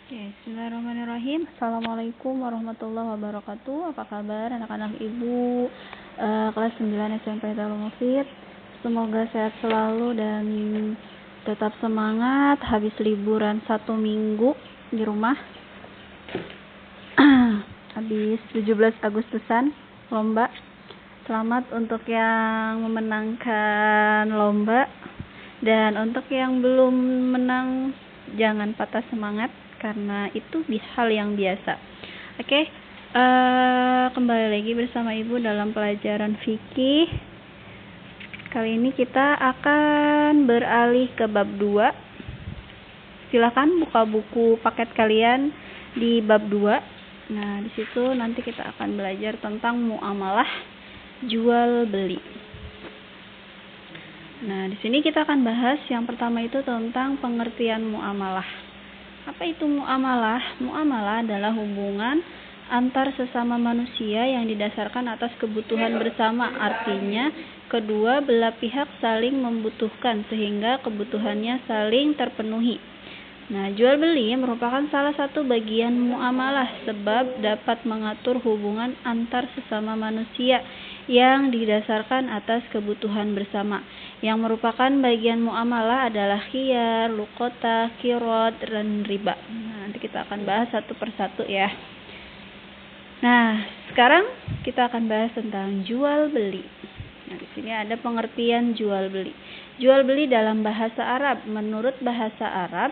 Oke, bismillahirrahmanirrahim. Assalamualaikum warahmatullahi wabarakatuh. Apa kabar anak-anak ibu kelas 9 SMP Darul Mufid? Semoga sehat selalu dan tetap semangat habis liburan 1 minggu di rumah. Habis 17 Agustusan lomba. Selamat untuk yang memenangkan lomba, dan untuk yang belum menang jangan patah semangat, karena itu hal yang biasa. Oke, kembali lagi bersama ibu dalam pelajaran fikih. Kali ini kita akan beralih ke bab 2. Silakan buka buku paket kalian di bab 2. Nah, di situ nanti kita akan belajar tentang muamalah jual beli. Nah, di sini kita akan bahas yang pertama itu tentang pengertian muamalah. Apa itu muamalah? Muamalah adalah hubungan antar sesama manusia yang didasarkan atas kebutuhan bersama. Artinya, kedua belah pihak saling membutuhkan sehingga kebutuhannya saling terpenuhi. Nah, jual beli merupakan salah satu bagian muamalah sebab dapat mengatur hubungan antar sesama manusia yang didasarkan atas kebutuhan bersama. Yang merupakan bagian muamalah adalah khiyar, luqotah, qirad, dan riba. Nah, nanti kita akan bahas satu persatu ya. Nah, sekarang kita akan bahas tentang jual beli. Nah, di sini ada pengertian jual beli. Jual beli dalam bahasa Arab. Menurut bahasa Arab,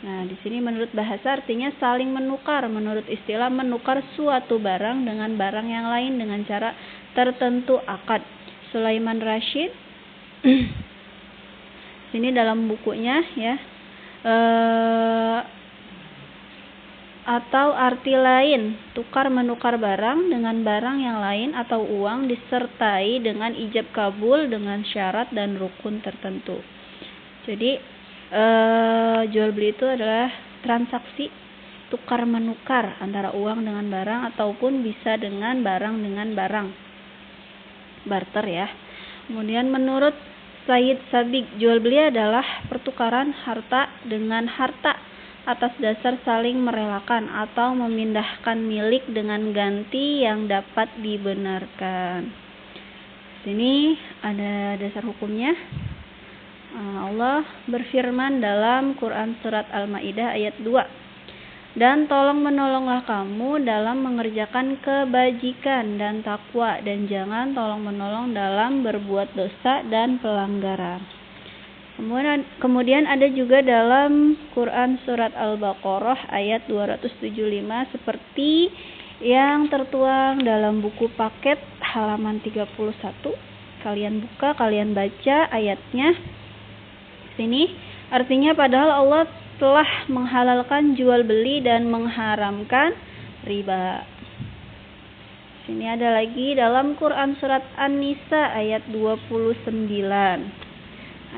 nah, di sini menurut bahasa artinya saling menukar. Menurut istilah, menukar suatu barang dengan barang yang lain dengan cara tertentu akad. Sulaiman Rashid sini dalam bukunya ya, atau arti lain, tukar menukar barang dengan barang yang lain atau uang disertai dengan ijab kabul dengan syarat dan rukun tertentu. Jadi jual beli itu adalah transaksi tukar menukar antara uang dengan barang ataupun bisa dengan barang, barter ya. Kemudian menurut Said Sabiq, jual beli adalah pertukaran harta dengan harta atas dasar saling merelakan atau memindahkan milik dengan ganti yang dapat dibenarkan. Sini ada dasar hukumnya. Allah berfirman dalam Quran surat Al-Maidah ayat 2. Dan tolong menolonglah kamu dalam mengerjakan kebajikan dan takwa, dan jangan tolong menolong dalam berbuat dosa dan pelanggaran. Kemudian ada juga dalam Quran surat Al-Baqarah ayat 275 seperti yang tertuang dalam buku paket halaman 31. Kalian buka, kalian baca ayatnya. Sini artinya padahal Allah telah menghalalkan jual beli dan mengharamkan riba. Sini ada lagi dalam Quran surat An-Nisa ayat 29.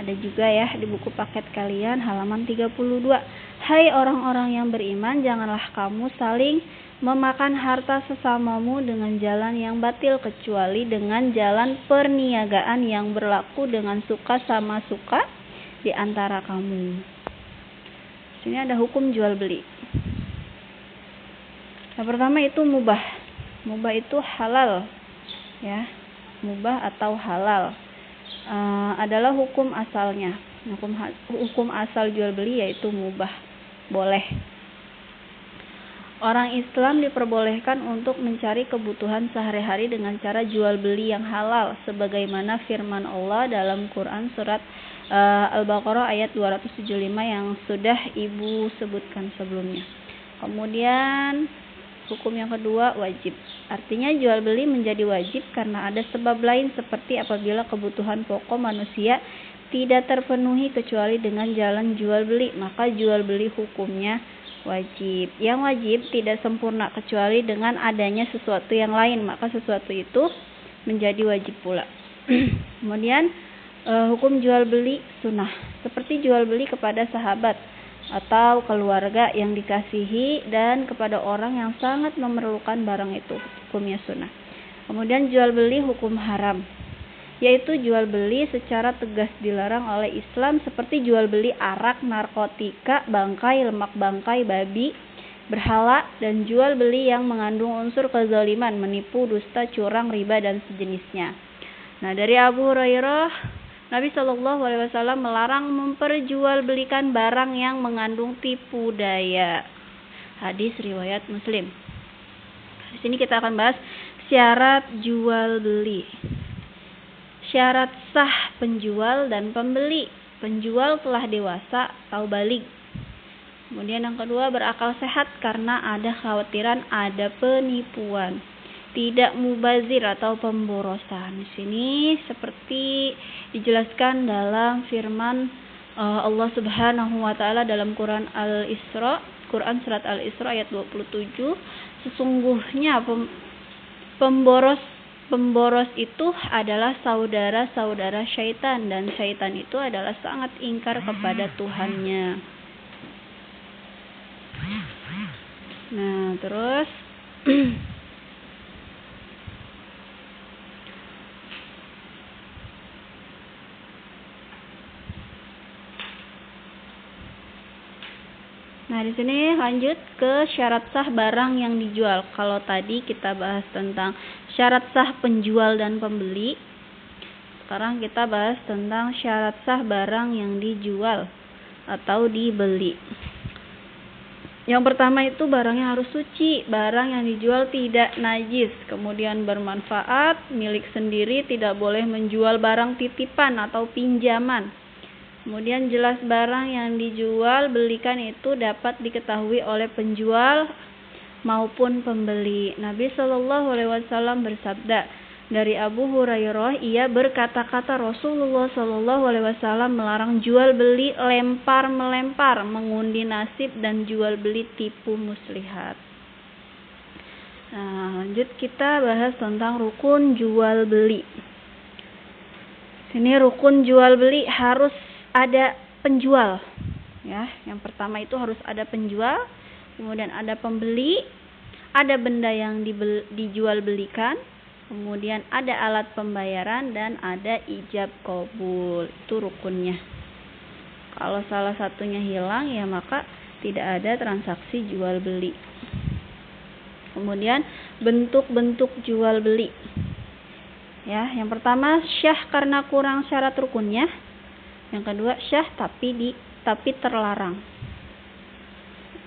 Ada juga ya di buku paket kalian halaman 32. Hai orang-orang yang beriman, janganlah kamu saling memakan harta sesamamu dengan jalan yang batil, kecuali dengan jalan perniagaan yang berlaku dengan suka sama suka di antara kamu. Sini ada hukum jual beli. Yang pertama itu mubah. Mubah itu halal, ya. Mubah atau halal adalah hukum asalnya. Hukum asal jual beli yaitu mubah, boleh. Orang Islam diperbolehkan untuk mencari kebutuhan sehari-hari dengan cara jual beli yang halal, sebagaimana firman Allah dalam Quran surat Al-Baqarah ayat 275 yang sudah ibu sebutkan sebelumnya. Kemudian hukum yang kedua, wajib. Artinya jual beli menjadi wajib karena ada sebab lain, seperti apabila kebutuhan pokok manusia tidak terpenuhi kecuali dengan jalan jual beli, maka jual beli hukumnya wajib. Yang wajib tidak sempurna kecuali dengan adanya sesuatu yang lain, maka sesuatu itu menjadi wajib pula. Kemudian hukum jual beli sunnah, seperti jual beli kepada sahabat atau keluarga yang dikasihi dan kepada orang yang sangat memerlukan barang itu, hukumnya sunnah. Kemudian jual beli hukum haram. yaitu jual beli secara tegas dilarang oleh Islam seperti jual beli arak, narkotika, bangkai, lemak bangkai babi, berhala, dan jual beli yang mengandung unsur kezaliman, menipu, dusta, curang, riba, dan sejenisnya. Nah, dari Abu Hurairah, Nabi Shallallahu Alaihi Wasallam melarang memperjualbelikan barang yang mengandung tipu daya. Hadis riwayat Muslim. Di sini kita akan bahas syarat jual beli. Syarat sah penjual dan pembeli. Penjual telah dewasa atau balig. Kemudian yang kedua, berakal sehat karena ada khawatiran ada penipuan. Tidak mubazir atau pemborosan. Di sini seperti dijelaskan dalam firman Allah Subhanahu wa taala dalam Quran surat Al-Isra ayat 27, sesungguhnya pemboros itu adalah saudara-saudara syaitan, dan syaitan itu adalah sangat ingkar kepada Tuhannya. Nah, terus nah, di sini lanjut ke syarat sah barang yang dijual. Kalau tadi kita bahas tentang syarat sah penjual dan pembeli, sekarang kita bahas tentang syarat sah barang yang dijual atau dibeli. Yang pertama itu barangnya harus suci, barang yang dijual tidak najis, kemudian bermanfaat, milik sendiri, tidak boleh menjual barang titipan atau pinjaman. Kemudian jelas barang yang dijual belikan itu dapat diketahui oleh penjual maupun pembeli. Nabi Shallallahu Alaihi Wasallam bersabda, dari Abu Hurairah, ia berkata-kata Rasulullah Shallallahu Alaihi Wasallam melarang jual beli lempar melempar, mengundi nasib, dan jual beli tipu muslihat. Nah, lanjut kita bahas tentang rukun jual beli. Sini rukun jual beli harus ada penjual. Ya, yang pertama itu harus ada penjual, kemudian ada pembeli, ada benda yang dijual belikan, kemudian ada alat pembayaran, dan ada ijab qabul. Itu rukunnya. Kalau salah satunya hilang, ya maka tidak ada transaksi jual beli. Kemudian bentuk-bentuk jual beli. Ya, yang pertama syah karena kurang syarat rukunnya. Yang kedua syah tapi terlarang.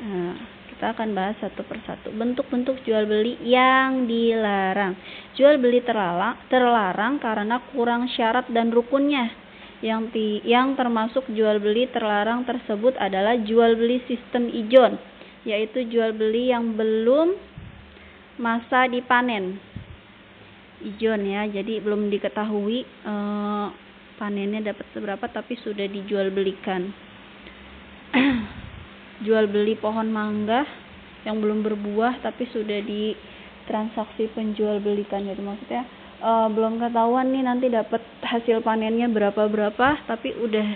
Nah, kita akan bahas satu persatu. Bentuk-bentuk jual beli yang dilarang. Jual beli terlarang karena kurang syarat dan rukunnya. Yang termasuk jual beli terlarang tersebut adalah jual beli sistem ijon, yaitu jual beli yang belum masa dipanen. Ijon ya, jadi belum diketahui panennya dapat seberapa tapi sudah dijual belikan. Jual beli pohon mangga yang belum berbuah tapi sudah ditransaksi penjual belikan, gitu maksudnya belum ketahuan nih nanti dapat hasil panennya berapa tapi udah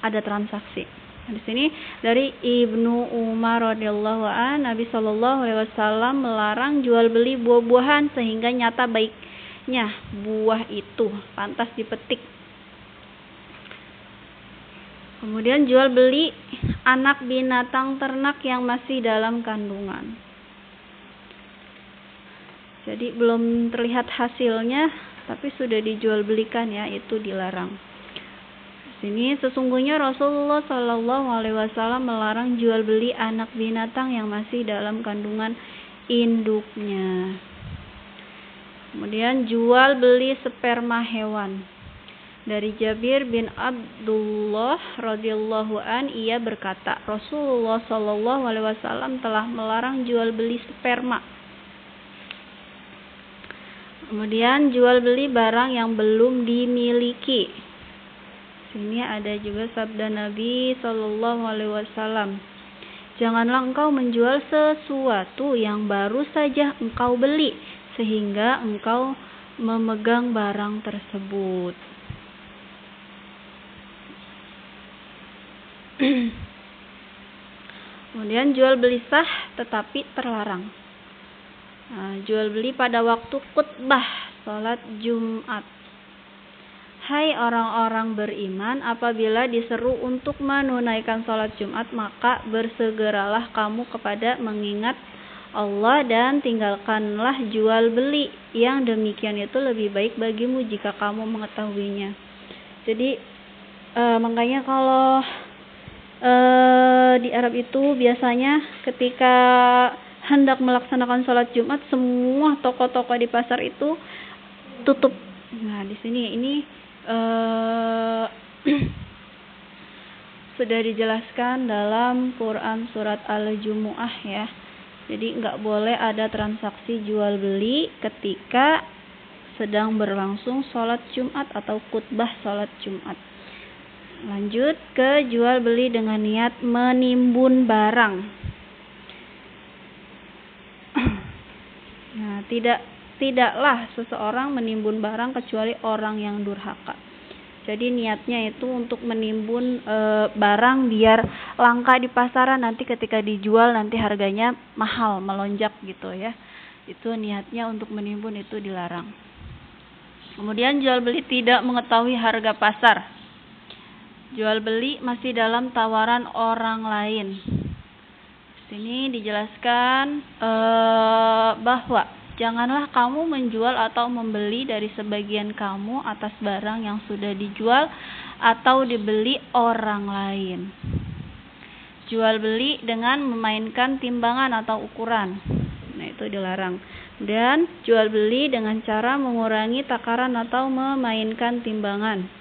ada transaksi. Di sini dari Ibnu Umar radhiyallahu an, Nabi Shallallahu Alaihi Wasallam melarang jual beli buah-buahan sehingga nyata baiknya buah itu pantas dipetik. Kemudian jual beli anak binatang ternak yang masih dalam kandungan. Jadi belum terlihat hasilnya tapi sudah dijual belikan, ya, itu dilarang. Sini sesungguhnya Rasulullah Shallallahu Alaihi Wasallam melarang jual beli anak binatang yang masih dalam kandungan induknya. Kemudian jual beli sperma hewan. Dari Jabir bin Abdullah radhiyallahu an, ia berkata, Rasulullah Shallallahu Alaihi Wasallam telah melarang jual beli sperma. Kemudian jual beli barang yang belum dimiliki. Sini ada juga sabda Nabi Shallallahu Alaihi Wasallam, janganlah engkau menjual sesuatu yang baru saja engkau beli sehingga engkau memegang barang tersebut. Kemudian jual beli sah tetapi terlarang. Nah, jual beli pada waktu khutbah salat Jumat. Hai orang-orang beriman, apabila diseru untuk menunaikan salat Jumat, maka bersegeralah kamu kepada mengingat Allah dan tinggalkanlah jual beli. Yang demikian itu lebih baik bagimu jika kamu mengetahuinya. Jadi makanya kalau di Arab itu biasanya ketika hendak melaksanakan sholat Jumat, semua toko-toko di pasar itu tutup. Nah, di sini ini sudah dijelaskan dalam Quran surat Al-Jumu'ah ya. Jadi nggak boleh ada transaksi jual beli ketika sedang berlangsung sholat Jumat atau khutbah sholat Jumat. Lanjut ke jual beli dengan niat menimbun barang. Nah, tidaklah seseorang menimbun barang kecuali orang yang durhaka. Jadi niatnya itu untuk menimbun barang biar langka di pasaran, nanti ketika dijual nanti harganya mahal, melonjak gitu ya. Itu niatnya untuk menimbun, itu dilarang. Kemudian jual beli tidak mengetahui harga pasar. Jual beli masih dalam tawaran orang lain. Sini dijelaskan bahwa janganlah kamu menjual atau membeli dari sebagian kamu atas barang yang sudah dijual atau dibeli orang lain. Jual beli dengan memainkan timbangan atau ukuran. Nah, itu dilarang. Dan jual beli dengan cara mengurangi takaran atau memainkan timbangan.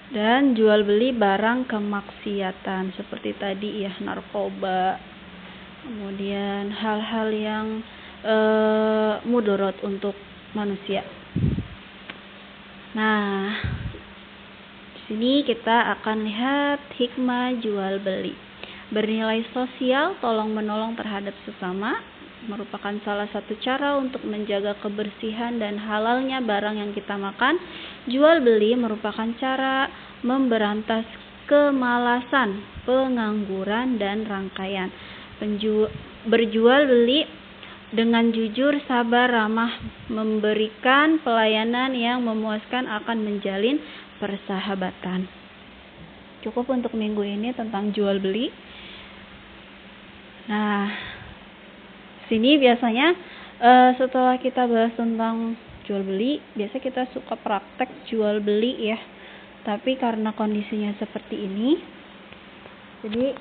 Dan jual beli barang kemaksiatan seperti tadi ya, narkoba. Kemudian hal-hal yang mudarat untuk manusia. Nah, di sini kita akan lihat hikmah jual beli. Bernilai sosial, tolong menolong terhadap sesama, merupakan salah satu cara untuk menjaga kebersihan dan halalnya barang yang kita makan. Jual beli merupakan cara memberantas kemalasan, pengangguran, dan rangkaian. Berjual beli dengan jujur, sabar, ramah, memberikan pelayanan yang memuaskan akan menjalin persahabatan. Cukup untuk minggu ini tentang jual beli. Nah, sini biasanya setelah kita bahas tentang jual beli, biasa kita suka praktek jual beli ya. Tapi karena kondisinya seperti ini, jadi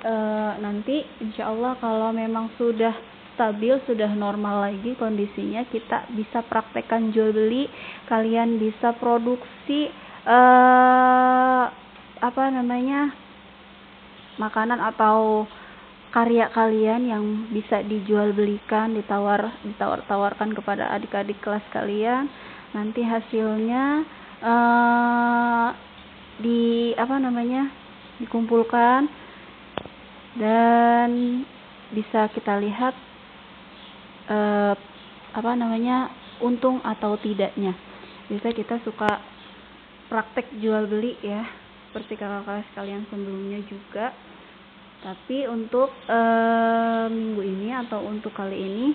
nanti insya Allah kalau memang sudah stabil, sudah normal lagi kondisinya, kita bisa praktekkan jual beli. Kalian bisa produksi makanan atau karya kalian yang bisa dijual belikan, ditawar-tawarkan kepada adik-adik kelas kalian. Nanti hasilnya dikumpulkan dan bisa kita lihat untung atau tidaknya. Biasa kita suka praktek jual beli ya, seperti kakak-kakak sekalian sebelumnya juga. Tapi untuk minggu ini atau untuk kali ini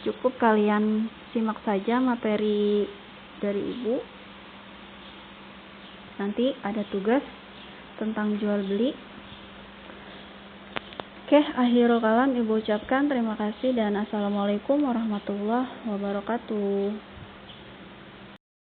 cukup kalian simak saja materi dari Ibu. Nanti ada tugas tentang jual beli. Oke, akhirul kalam Ibu ucapkan terima kasih dan assalamualaikum warahmatullahi wabarakatuh.